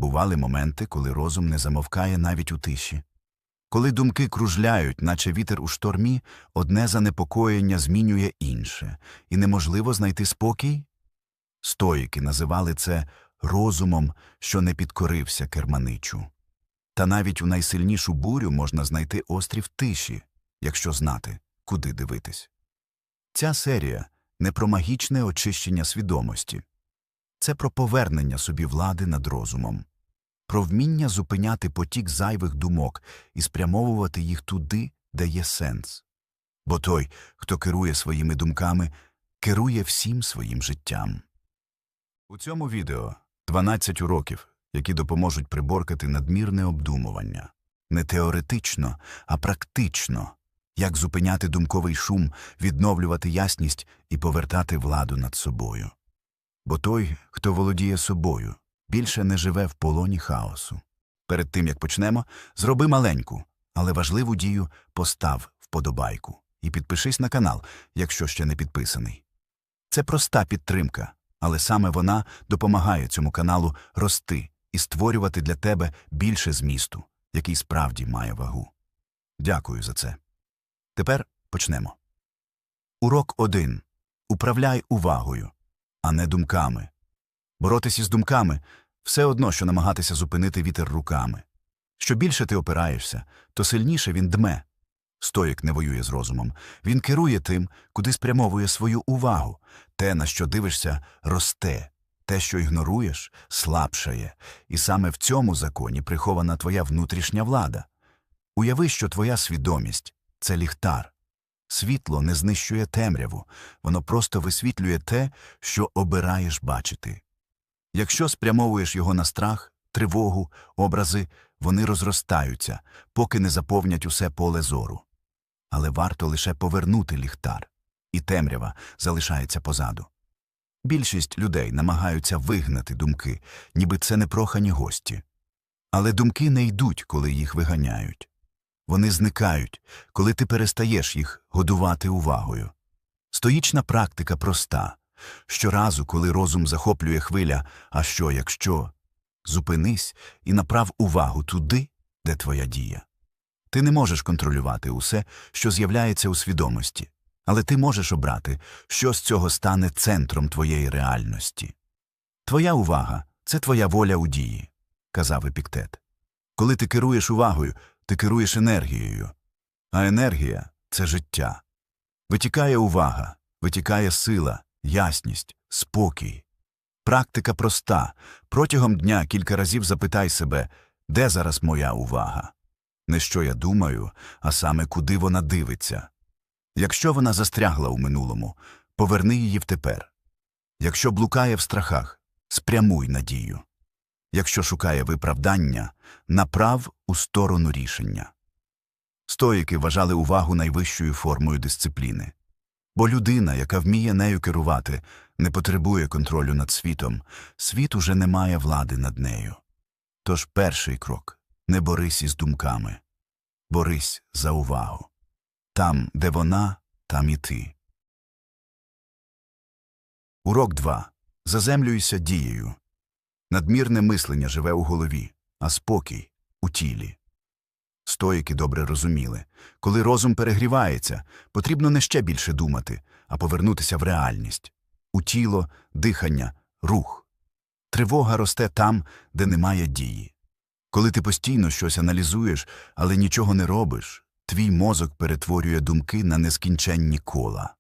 Бували моменти, коли розум не замовкає навіть у тиші. Коли думки кружляють, наче вітер у штормі, одне занепокоєння змінює інше, і неможливо знайти спокій? Стоїки називали це розумом, що не підкорився керманичу. Та навіть у найсильнішу бурю можна знайти острів тиші, якщо знати, куди дивитись. Ця серія не про магічне очищення свідомості. Це про повернення собі влади над розумом, про вміння зупиняти потік зайвих думок і спрямовувати їх туди, де є сенс. Бо той, хто керує своїми думками, керує всім своїм життям. У цьому відео 12 уроків, які допоможуть приборкати надмірне обдумування. Не теоретично, а практично. Як зупиняти думковий шум, відновлювати ясність і повертати владу над собою. Бо той, хто володіє собою, більше не живе в полоні хаосу. Перед тим, як почнемо, зроби маленьку, але важливу дію – постав вподобайку. І підпишись на канал, якщо ще не підписаний. Це проста підтримка, але саме вона допомагає цьому каналу рости і створювати для тебе більше змісту, який справді має вагу. Дякую за це. Тепер почнемо. Урок 1. Управляй увагою, а не думками. Боротись із думками – все одно, що намагатися зупинити вітер руками. Що більше ти опираєшся, то сильніше він дме. Стоїк не воює з розумом. Він керує тим, куди спрямовує свою увагу. Те, на що дивишся, росте. Те, що ігноруєш, слабшає. І саме в цьому законі прихована твоя внутрішня влада. Уяви, що твоя свідомість – це ліхтар. Світло не знищує темряву, воно просто висвітлює те, що обираєш бачити. Якщо спрямовуєш його на страх, тривогу, образи, вони розростаються, поки не заповнять усе поле зору. Але варто лише повернути ліхтар, і темрява залишається позаду. Більшість людей намагаються вигнати думки, ніби це непрохані гості. Але думки не йдуть, коли їх виганяють. Вони зникають, коли ти перестаєш їх годувати увагою. Стоїчна практика проста. Щоразу, коли розум захоплює хвиля «а що, якщо?», зупинись і направ увагу туди, де твоя дія. Ти не можеш контролювати усе, що з'являється у свідомості, але ти можеш обрати, що з цього стане центром твоєї реальності. Твоя увага – це твоя воля у дії, казав Епіктет. Коли ти керуєш увагою, ти керуєш енергією, а енергія – це життя. Витікає увага, витікає сила, ясність, спокій. Практика проста. Протягом дня кілька разів запитай себе, де зараз моя увага? Не що я думаю, а саме куди вона дивиться. Якщо вона застрягла у минулому, поверни її в тепер. Якщо блукає в страхах, спрямуй надію. Якщо шукає виправдання, направ у сторону рішення. Стоїки вважали увагу найвищою формою дисципліни. Бо людина, яка вміє нею керувати, не потребує контролю над світом, світ уже не має влади над нею. Тож перший крок – не борись із думками. Борись за увагу. Там, де вона, там і ти. Урок 2. Заземлюйся дією. Надмірне мислення живе у голові, а спокій – у тілі. Стоїки добре розуміли, коли розум перегрівається, потрібно не ще більше думати, а повернутися в реальність. У тіло, дихання, рух. Тривога росте там, де немає дії. Коли ти постійно щось аналізуєш, але нічого не робиш, твій мозок перетворює думки на нескінченні кола.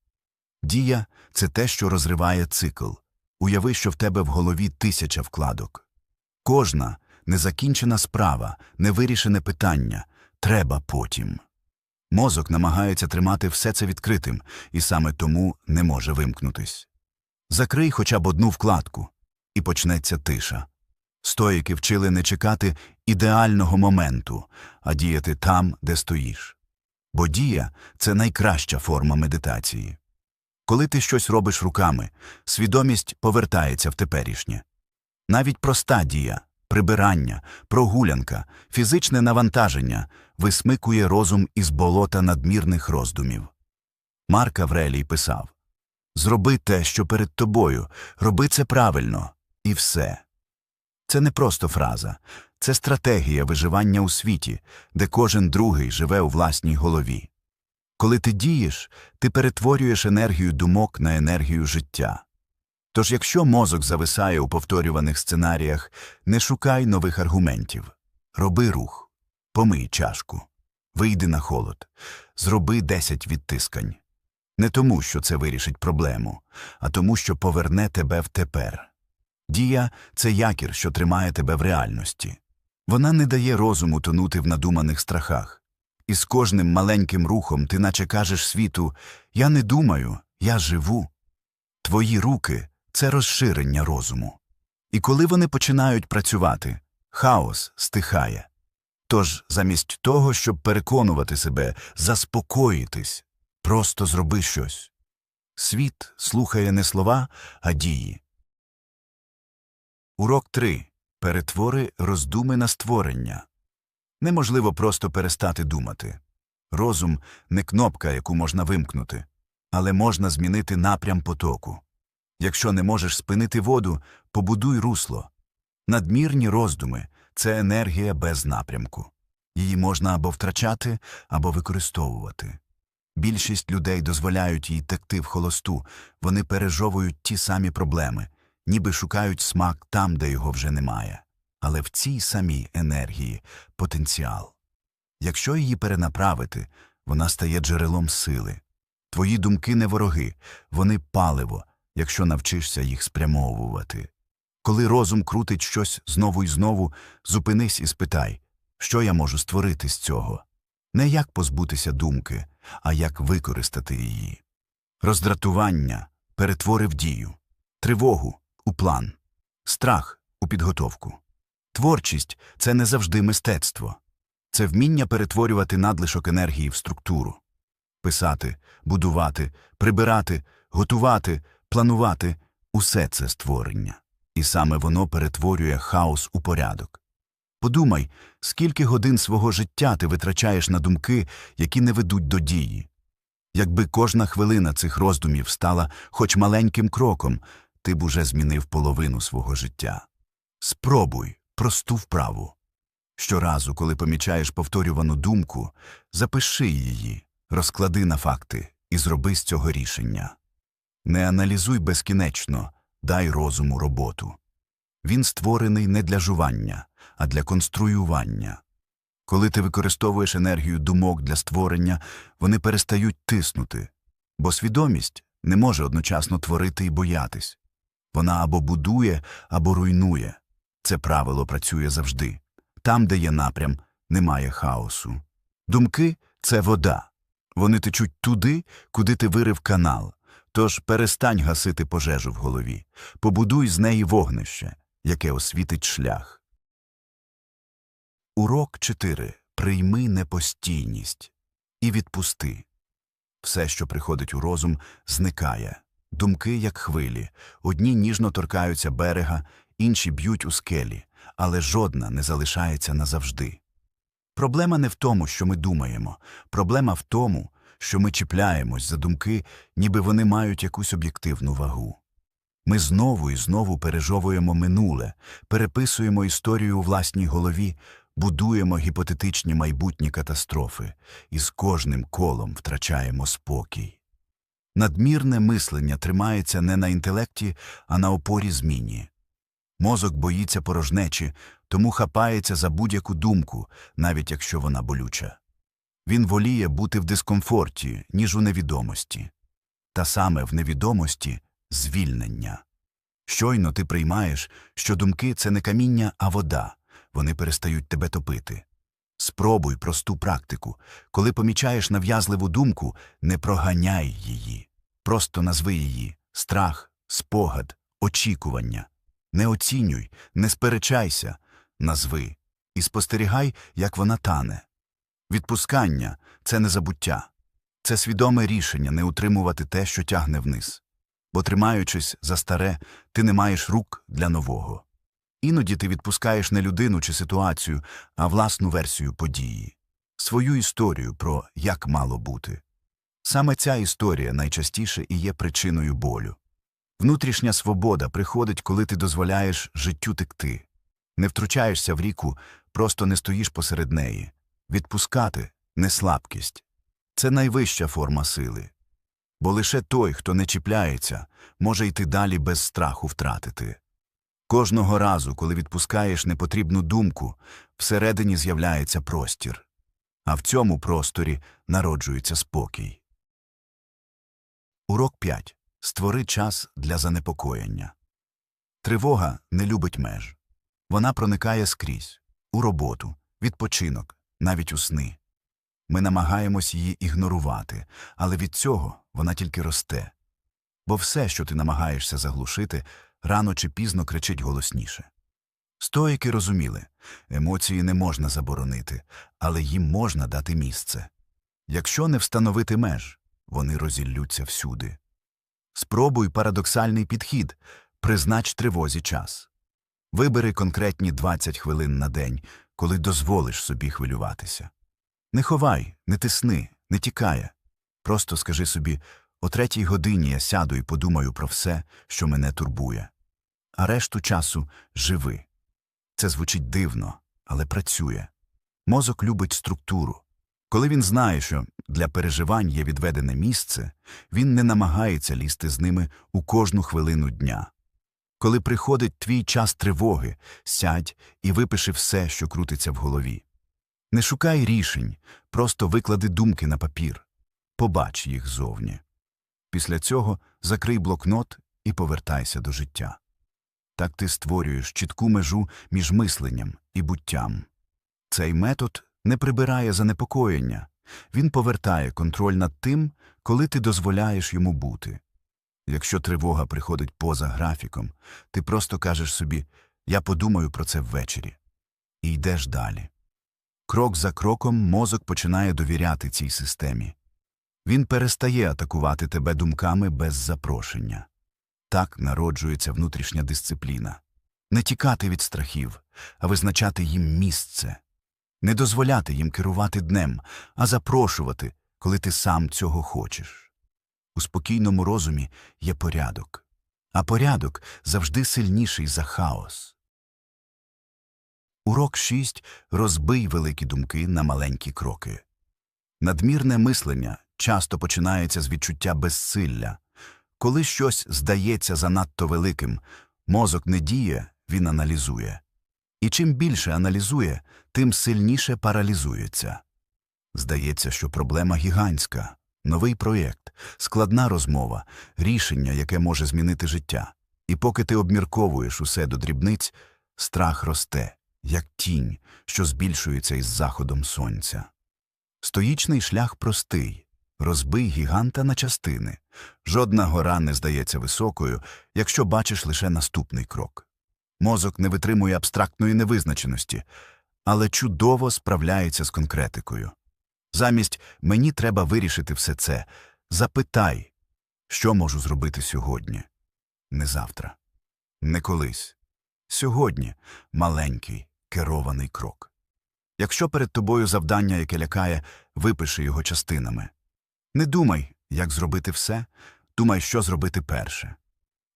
Дія – це те, що розриває цикл. Уяви, що в тебе в голові 1000 вкладок. Кожна незакінчена справа, невирішене питання, треба потім. Мозок намагається тримати все це відкритим, і саме тому не може вимкнутись. Закрий хоча б одну вкладку, і почнеться тиша. Стоїки вчили не чекати ідеального моменту, а діяти там, де стоїш. Бо дія – це найкраща форма медитації. Коли ти щось робиш руками, свідомість повертається в теперішнє. Навіть проста дія – прибирання, прогулянка, фізичне навантаження – висмикує розум із болота надмірних роздумів. Марк Аврелій писав: «Зроби те, що перед тобою, роби це правильно, і все». Це не просто фраза. Це стратегія виживання у світі, де кожен другий живе у власній голові. Коли ти дієш, ти перетворюєш енергію думок на енергію життя. Тож якщо мозок зависає у повторюваних сценаріях, не шукай нових аргументів. Роби рух. Помий чашку. Вийди на холод. Зроби 10 відтискань. Не тому, що це вирішить проблему, а тому, що поверне тебе в тепер. Дія – це якір, що тримає тебе в реальності. Вона не дає розуму тонути в надуманих страхах. І з кожним маленьким рухом ти наче кажеш світу «Я не думаю, я живу». Твої руки – це розширення розуму. І коли вони починають працювати, хаос стихає. Тож, замість того, щоб переконувати себе, заспокоїтись, просто зроби щось. Світ слухає не слова, а дії. Урок 3. Перетвори роздуми на створення. Неможливо просто перестати думати. Розум – не кнопка, яку можна вимкнути, але можна змінити напрям потоку. Якщо не можеш спинити воду, побудуй русло. Надмірні роздуми – це енергія без напрямку. Її можна або втрачати, або використовувати. Більшість людей дозволяють їй текти в холосту, вони пережовують ті самі проблеми, ніби шукають смак там, де його вже немає. Але в цій самій енергії – потенціал. Якщо її перенаправити, вона стає джерелом сили. Твої думки не вороги, вони паливо, якщо навчишся їх спрямовувати. Коли розум крутить щось знову і знову, зупинись і спитай, що я можу створити з цього? Не як позбутися думки, а як використати її. Роздратування перетвори в дію, тривогу – у план, страх – у підготовку. Творчість – це не завжди мистецтво. Це вміння перетворювати надлишок енергії в структуру. Писати, будувати, прибирати, готувати, планувати – усе це створення. І саме воно перетворює хаос у порядок. Подумай, скільки годин свого життя ти витрачаєш на думки, які не ведуть до дії. Якби кожна хвилина цих роздумів стала хоч маленьким кроком, ти б уже змінив половину свого життя. Спробуй просту вправу. Щоразу, коли помічаєш повторювану думку, запиши її, розклади на факти і зроби з цього рішення. Не аналізуй безкінечно, дай розуму роботу. Він створений не для жування, а для конструювання. Коли ти використовуєш енергію думок для створення, вони перестають тиснути, бо свідомість не може одночасно творити і боятись. Вона або будує, або руйнує. Це правило працює завжди. Там, де є напрям, немає хаосу. Думки – це вода. Вони течуть туди, куди ти вирив канал. Тож перестань гасити пожежу в голові. Побудуй з неї вогнище, яке освітить шлях. Урок 4. Прийми непостійність. І відпусти. Все, що приходить у розум, зникає. Думки, як хвилі. Одні ніжно торкаються берега, інші б'ють у скелі, але жодна не залишається назавжди. Проблема не в тому, що ми думаємо. Проблема в тому, що ми чіпляємось за думки, ніби вони мають якусь об'єктивну вагу. Ми знову і знову пережовуємо минуле, переписуємо історію у власній голові, будуємо гіпотетичні майбутні катастрофи і з кожним колом втрачаємо спокій. Надмірне мислення тримається не на інтелекті, а на опорі зміні. Мозок боїться порожнечі, тому хапається за будь-яку думку, навіть якщо вона болюча. Він воліє бути в дискомфорті, ніж у невідомості. Та саме в невідомості – звільнення. Щойно ти приймаєш, що думки – це не каміння, а вода. Вони перестають тебе топити. Спробуй просту практику. Коли помічаєш нав'язливу думку, не проганяй її. Просто назви її – страх, спогад, очікування. Не оцінюй, не сперечайся, назви. І спостерігай, як вона тане. Відпускання – це не забуття. Це свідоме рішення не утримувати те, що тягне вниз. Бо тримаючись за старе, ти не маєш рук для нового. Іноді ти відпускаєш не людину чи ситуацію, а власну версію події. Свою історію про «як мало бути». Саме ця історія найчастіше і є причиною болю. Внутрішня свобода приходить, коли ти дозволяєш життю текти. Не втручаєшся в ріку, просто не стоїш посеред неї. Відпускати – не слабкість. Це найвища форма сили. Бо лише той, хто не чіпляється, може йти далі без страху втратити. Кожного разу, коли відпускаєш непотрібну думку, всередині з'являється простір. А в цьому просторі народжується спокій. Урок 5. Створи час для занепокоєння. Тривога не любить меж. Вона проникає скрізь. У роботу, відпочинок, навіть у сни. Ми намагаємось її ігнорувати, але від цього вона тільки росте. Бо все, що ти намагаєшся заглушити, рано чи пізно кричить голосніше. Стоїки розуміли, емоції не можна заборонити, але їм можна дати місце. Якщо не встановити меж, вони розіллються всюди. Спробуй парадоксальний підхід, признач тривозі час. Вибери конкретні 20 хвилин на день, коли дозволиш собі хвилюватися. Не ховай, не тисни, не тікає. Просто скажи собі, о 3-й годині я сяду і подумаю про все, що мене турбує. А решту часу живи. Це звучить дивно, але працює. Мозок любить структуру. Коли він знає, що для переживань є відведене місце, він не намагається лізти з ними у кожну хвилину дня. Коли приходить твій час тривоги, сядь і випиши все, що крутиться в голові. Не шукай рішень, просто виклади думки на папір. Побач їх зовні. Після цього закрий блокнот і повертайся до життя. Так ти створюєш чітку межу між мисленням і буттям. Цей метод не прибирає занепокоєння. Він повертає контроль над тим, коли ти дозволяєш йому бути. Якщо тривога приходить поза графіком, ти просто кажеш собі «я подумаю про це ввечері» і йдеш далі. Крок за кроком мозок починає довіряти цій системі. Він перестає атакувати тебе думками без запрошення. Так народжується внутрішня дисципліна. Не тікати від страхів, а визначати їм місце. Не дозволяти їм керувати днем, а запрошувати, коли ти сам цього хочеш. У спокійному розумі є порядок. А порядок завжди сильніший за хаос. Урок 6. Розбий великі думки на маленькі кроки. Надмірне мислення часто починається з відчуття безсилля. Коли щось здається занадто великим, мозок не діє, він аналізує. І чим більше аналізує, тим сильніше паралізується. Здається, що проблема гігантська, новий проєкт, складна розмова, рішення, яке може змінити життя. І поки ти обмірковуєш усе до дрібниць, страх росте, як тінь, що збільшується із заходом сонця. Стоїчний шлях простий. Розбий гіганта на частини. Жодна гора не здається високою, якщо бачиш лише наступний крок. Мозок не витримує абстрактної невизначеності, але чудово справляється з конкретикою. Замість «мені треба вирішити все це» запитай, що можу зробити сьогодні. Не завтра. Не колись. Сьогодні маленький, керований крок. Якщо перед тобою завдання, яке лякає, випиши його частинами. Не думай, як зробити все, думай, що зробити перше.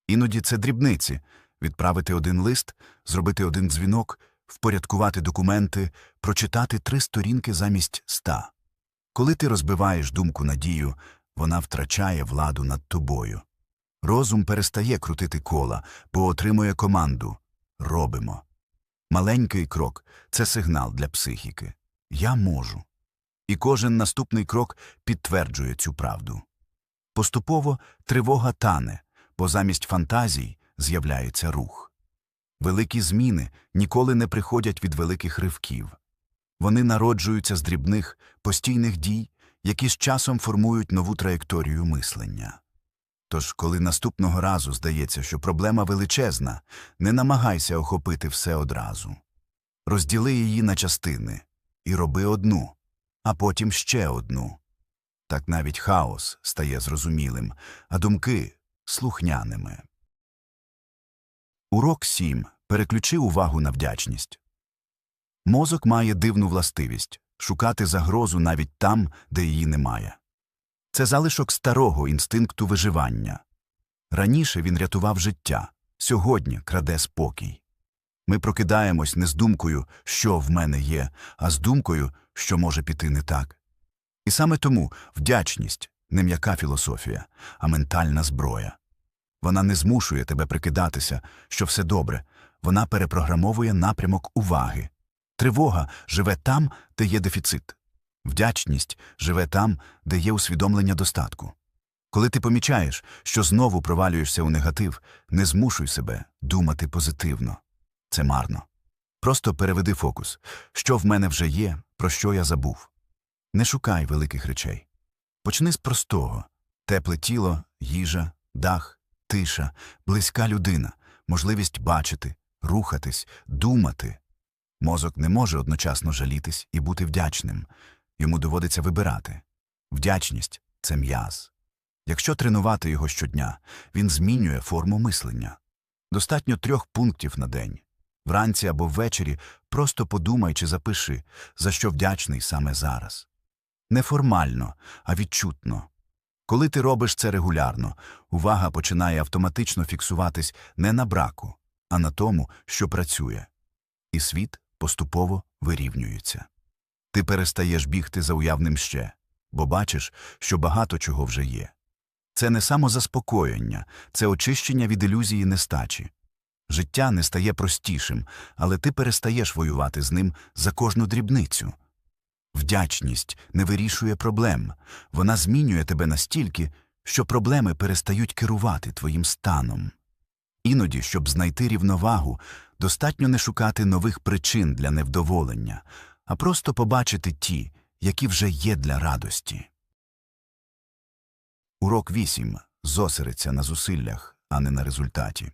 Іноді це дрібниці – відправити один лист, зробити один дзвінок, впорядкувати документи, прочитати 3 сторінки замість 100. Коли ти розбиваєш думку на дію, вона втрачає владу над тобою. Розум перестає крутити кола, бо отримує команду «робимо». Маленький крок – це сигнал для психіки. «Я можу». І кожен наступний крок підтверджує цю правду. Поступово тривога тане, бо замість фантазій з'являється рух. Великі зміни ніколи не приходять від великих ривків. Вони народжуються з дрібних, постійних дій, які з часом формують нову траєкторію мислення. Тож, коли наступного разу здається, що проблема величезна, не намагайся охопити все одразу. Розділи її на частини і роби одну, а потім ще одну. Так навіть хаос стає зрозумілим, а думки – слухняними. Урок 7. Переключи увагу на вдячність. Мозок має дивну властивість – шукати загрозу навіть там, де її немає. Це залишок старого інстинкту виживання. Раніше він рятував життя, сьогодні краде спокій. Ми прокидаємось не з думкою, що в мене є, а з думкою, що може піти не так. І саме тому вдячність – не м'яка філософія, а ментальна зброя. Вона не змушує тебе прикидатися, що все добре, вона перепрограмовує напрямок уваги. Тривога живе там, де є дефіцит. Вдячність живе там, де є усвідомлення достатку. Коли ти помічаєш, що знову провалюєшся у негатив, не змушуй себе думати позитивно. Це марно. Просто переведи фокус. Що в мене вже є, про що я забув. Не шукай великих речей. Почни з простого. Тепле тіло, їжа, дах, тиша, близька людина, можливість бачити, рухатись, думати. Мозок не може одночасно жалітись і бути вдячним. Йому доводиться вибирати. Вдячність – це м'яз. Якщо тренувати його щодня, він змінює форму мислення. Достатньо 3 пунктів на день. Вранці або ввечері просто подумай чи запиши, за що вдячний саме зараз. Не формально, а відчутно. Коли ти робиш це регулярно, увага починає автоматично фіксуватись не на браку, а на тому, що працює. І світ поступово вирівнюється. Ти перестаєш бігти за уявним «ще», бо бачиш, що багато чого вже є. Це не самозаспокоєння, це очищення від ілюзії нестачі. Життя не стає простішим, але ти перестаєш воювати з ним за кожну дрібницю. Вдячність не вирішує проблем, вона змінює тебе настільки, що проблеми перестають керувати твоїм станом. Іноді, щоб знайти рівновагу, достатньо не шукати нових причин для невдоволення, а просто побачити ті, які вже є для радості. Урок 8. Зосередься на зусиллях, а не на результаті.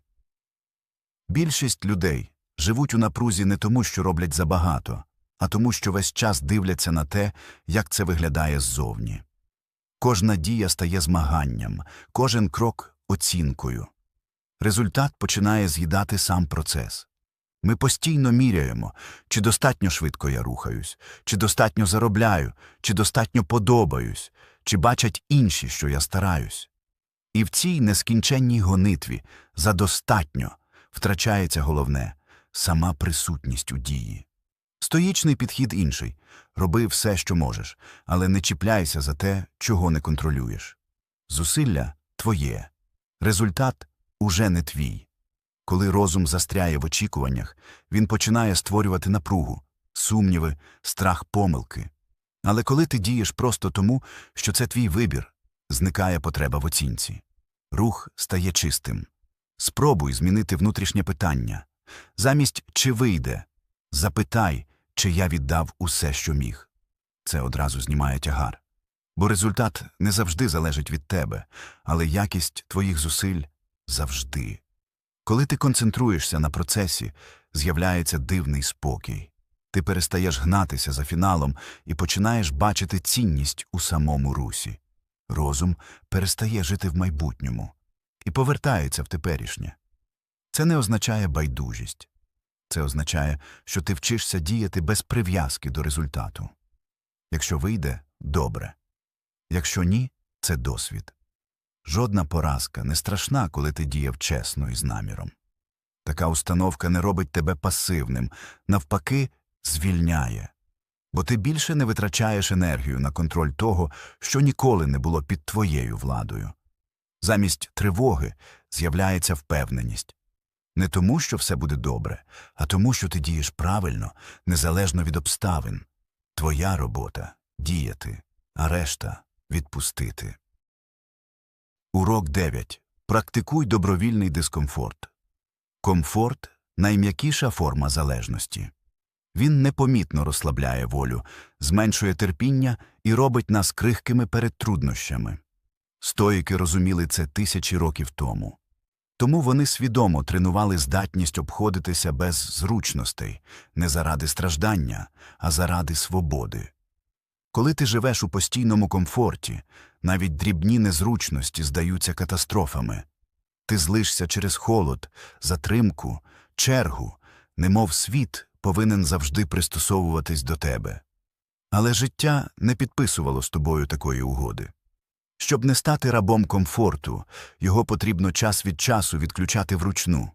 Більшість людей живуть у напрузі не тому, що роблять забагато, а тому, що весь час дивляться на те, як це виглядає ззовні. Кожна дія стає змаганням, кожен крок – оцінкою. Результат починає з'їдати сам процес. Ми постійно міряємо, чи достатньо швидко я рухаюсь, чи достатньо заробляю, чи достатньо подобаюсь, чи бачать інші, що я стараюсь. І в цій нескінченній гонитві за достатньо втрачається головне – сама присутність у дії. Стоїчний підхід інший – роби все, що можеш, але не чіпляйся за те, чого не контролюєш. Зусилля – твоє, результат – уже не твій. Коли розум застряє в очікуваннях, він починає створювати напругу, сумніви, страх помилки. Але коли ти дієш просто тому, що це твій вибір, зникає потреба в оцінці. Рух стає чистим. Спробуй змінити внутрішнє питання. Замість «чи вийде» запитай, чи я віддав усе, що міг. Це одразу знімає тягар. Бо результат не завжди залежить від тебе, але якість твоїх зусиль – завжди. Коли ти концентруєшся на процесі, з'являється дивний спокій. Ти перестаєш гнатися за фіналом і починаєш бачити цінність у самому русі. Розум перестає жити в майбутньому і повертається в теперішнє. Це не означає байдужість. Це означає, що ти вчишся діяти без прив'язки до результату. Якщо вийде – добре. Якщо ні – це досвід. Жодна поразка не страшна, коли ти діяв чесно і з наміром. Така установка не робить тебе пасивним, навпаки, звільняє. Бо ти більше не витрачаєш енергію на контроль того, що ніколи не було під твоєю владою. Замість тривоги з'являється впевненість. Не тому, що все буде добре, а тому, що ти дієш правильно, незалежно від обставин. Твоя робота – діяти, а решта – відпустити. Урок 9. Практикуй добровільний дискомфорт. Комфорт – найм'якіша форма залежності. Він непомітно розслабляє волю, зменшує терпіння і робить нас крихкими перед труднощами. Стоїки розуміли це тисячі років тому. Тому вони свідомо тренували здатність обходитися без зручностей, не заради страждання, а заради свободи. Коли ти живеш у постійному комфорті, навіть дрібні незручності здаються катастрофами. Ти злишся через холод, затримку, чергу, немов світ повинен завжди пристосовуватись до тебе. Але життя не підписувало з тобою такої угоди. Щоб не стати рабом комфорту, його потрібно час від часу відключати вручну.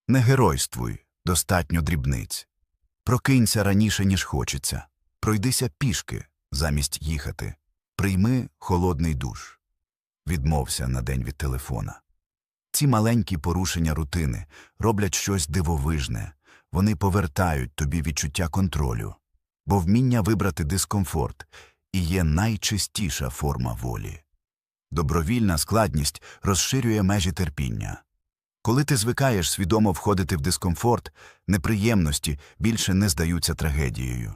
Не геройствуй, Достатньо дрібниць. Прокинься раніше, ніж хочеться. Пройдися пішки, замість їхати. Прийми холодний душ. Відмовся на день від телефона. Ці маленькі порушення рутини роблять щось дивовижне. Вони повертають тобі відчуття контролю. Бо вміння вибрати дискомфорт і є найчистіша форма волі. Добровільна складність розширює межі терпіння. Коли ти звикаєш свідомо входити в дискомфорт, неприємності більше не здаються трагедією.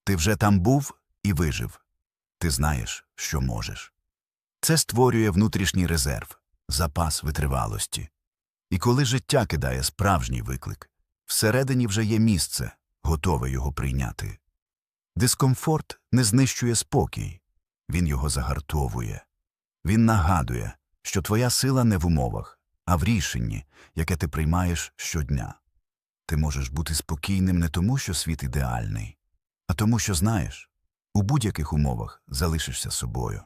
Ти вже там був і вижив. Ти знаєш, що можеш. Це створює внутрішній резерв, запас витривалості. І коли життя кидає справжній виклик, всередині вже є місце, готове його прийняти. Дискомфорт не знищує спокій, він його загартовує. Він нагадує, що твоя сила не в умовах, а в рішенні, яке ти приймаєш щодня. Ти можеш бути спокійним не тому, що світ ідеальний, а тому, що знаєш, у будь-яких умовах залишишся собою.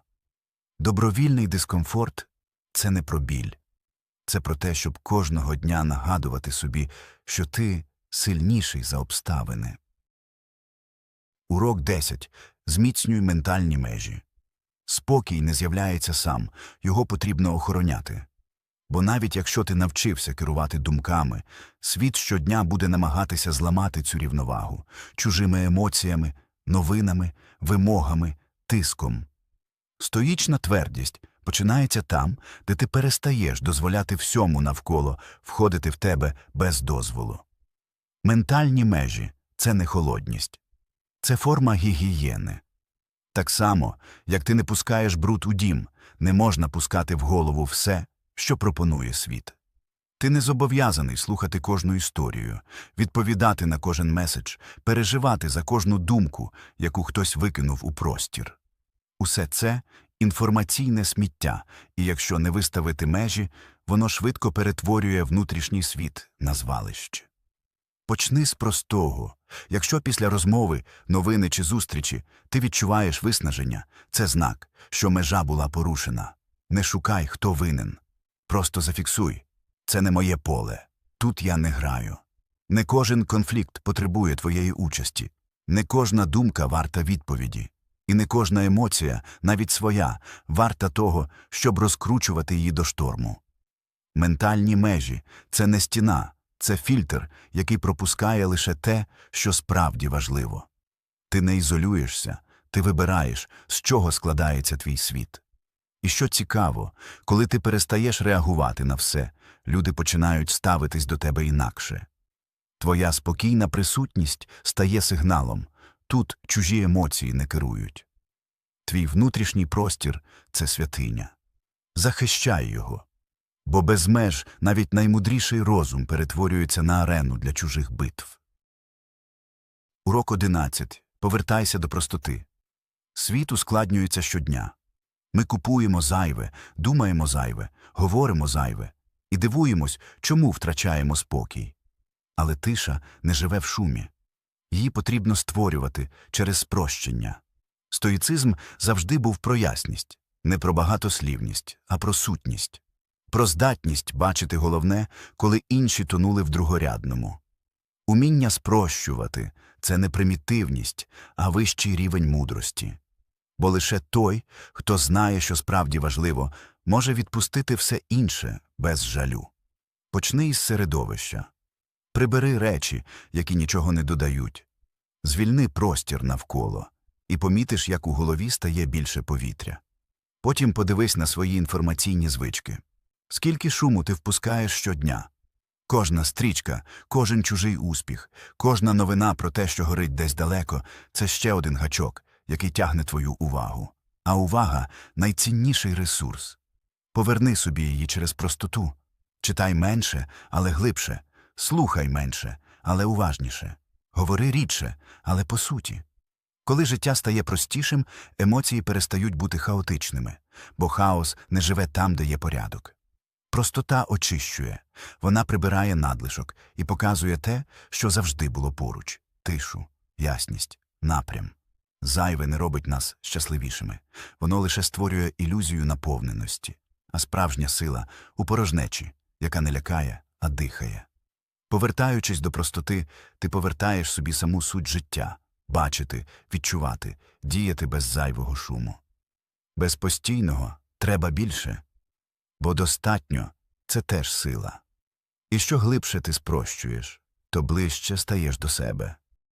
Добровільний дискомфорт – це не про біль. Це про те, щоб кожного дня нагадувати собі, що ти сильніший за обставини. Урок 10. Зміцнюй ментальні межі. Спокій не з'являється сам, його потрібно охороняти. Бо навіть якщо ти навчився керувати думками, світ щодня буде намагатися зламати цю рівновагу чужими емоціями, новинами, вимогами, тиском. Стоїчна твердість починається там, де ти перестаєш дозволяти всьому навколо входити в тебе без дозволу. Ментальні межі – це не холодність. Це форма гігієни. Так само, як ти не пускаєш бруд у дім, не можна пускати в голову все, що пропонує світ. Ти не зобов'язаний слухати кожну історію, відповідати на кожен меседж, переживати за кожну думку, яку хтось викинув у простір. Усе це – інформаційне сміття, і якщо не виставити межі, воно швидко перетворює внутрішній світ на звалище. Почни з простого. Якщо після розмови, новини чи зустрічі ти відчуваєш виснаження, це знак, що межа була порушена. Не шукай, хто винен. Просто зафіксуй. Це не моє поле. Тут я не граю. Не кожен конфлікт потребує твоєї участі. Не кожна думка варта відповіді. І не кожна емоція, навіть своя, варта того, щоб розкручувати її до шторму. Ментальні межі – це не стіна. Це фільтр, який пропускає лише те, що справді важливо. Ти не ізолюєшся, ти вибираєш, з чого складається твій світ. І що цікаво, коли ти перестаєш реагувати на все, люди починають ставитись до тебе інакше. Твоя спокійна присутність стає сигналом. Тут чужі емоції не керують. Твій внутрішній простір – це святиня. Захищай його. Бо без меж навіть наймудріший розум перетворюється на арену для чужих битв. Урок 11. Повертайся до простоти. Світ ускладнюється щодня. Ми купуємо зайве, думаємо зайве, говоримо зайве і дивуємось, чому втрачаємо спокій. Але тиша не живе в шумі. Її потрібно створювати через спрощення. Стоїцизм завжди був про ясність, не про багатослівність, а про сутність. Про здатність бачити головне, коли інші тонули в другорядному. Уміння спрощувати – це не примітивність, а вищий рівень мудрості. Бо лише той, хто знає, що справді важливо, може відпустити все інше без жалю. Почни із середовища. Прибери речі, які нічого не додають. Звільни простір навколо. І помітиш, як у голові стає більше повітря. Потім подивись на свої інформаційні звички. Скільки шуму ти впускаєш щодня? Кожна стрічка, кожен чужий успіх, кожна новина про те, що горить десь далеко – це ще один гачок, який тягне твою увагу. А увага – найцінніший ресурс. Поверни собі її через простоту. Читай менше, але глибше. Слухай менше, але уважніше. Говори рідше, але по суті. Коли життя стає простішим, емоції перестають бути хаотичними, бо хаос не живе там, де є порядок. Простота очищує, вона прибирає надлишок і показує те, що завжди було поруч – тишу, ясність, напрям. Зайве не робить нас щасливішими, воно лише створює ілюзію наповненості, а справжня сила – у порожнечі, яка не лякає, а дихає. Повертаючись до простоти, ти повертаєш собі саму суть життя – бачити, відчувати, діяти без зайвого шуму. Без постійного треба більше, бо достатньо – це теж сила. І що глибше ти спрощуєш, то ближче стаєш до себе.